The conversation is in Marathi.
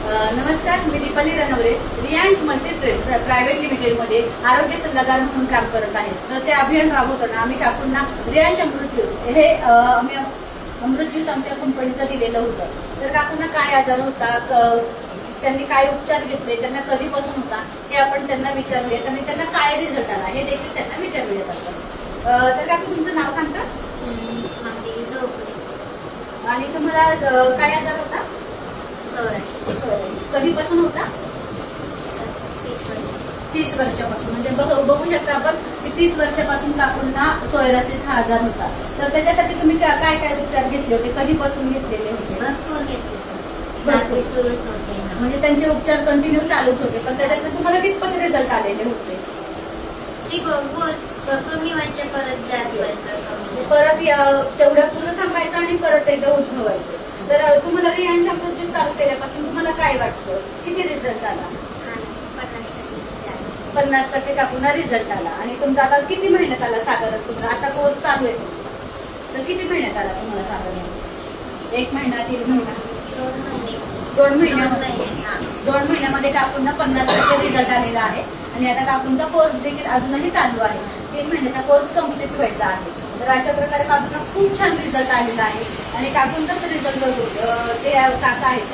नमस्कार, मी Deepali Ranaware Riyansh multi trades private लिमिटेडमध्ये आरोग्य सल्लागार म्हणून काम करत आहे. तर ते अभियान राबवताना आम्ही काकूंना रियांश अमृत ज्यूस हे आम्ही अमृत ज्यूस आमच्या कंपनीचं दिलेलं होतं. तर काकूंना काय आजार होता, त्यांनी काय उपचार घेतले, त्यांना कधीपासून होता हे आपण त्यांना विचारूयात आणि त्यांना काय रिझल्ट आला हे देखील त्यांना विचारूयात आपण. तर काकू तुमचं नाव सांगता आणि तुम्हाला काय आजार होता? कधीपासून होता? 30 वर्षापासून. म्हणजे बघू शकता आपण की 30 वर्षापासून काकूंना सोयरासिस हा आजार होता. तर त्याच्यासाठी तुम्ही काय काय उपचार घेतले होते, कधीपासून घेतलेले होते? भरपूर सुरूच होते. म्हणजे त्यांचे उपचार कंटिन्यू चालूच होते, पण त्याच्यात तुम्हाला कितपत रिझल्ट आलेले होते? ती कमी व्हायचे, परत जास्त व्हायचं, परत तेवढ्या पूर्ण थांबायचं आणि परत एकदा उद्भवायचे. तर तुम्हाला रियांश अमृत ज्यूस चालू केल्यापासून तुम्हाला काय वाटतं, किती रिझल्ट आला? 50% काकूंना रिझल्ट आला. आणि तुमचा आता किती महिन्यात आला साधारण? तुम्हाला आता कोर्स चालू आहे तुमचा, तर किती महिन्यात आला तुम्हाला साधारण? 1 महिना, 3 महिना, 2 महिन्यामध्ये? 2 महिन्यामध्ये काकूंना 50% रिझल्ट आलेला आहे. आणि आता काकूंचा कोर्स देखील अजूनही चालू आहे. 3 महिन्याचा कोर्स कम्प्लीट व्हायचा आहे. तर अशा प्रकारे काकूंना खूप छान रिझल्ट आलेला आहे. आणि काकूंचाच रिझल्ट बघून ते काका आहेत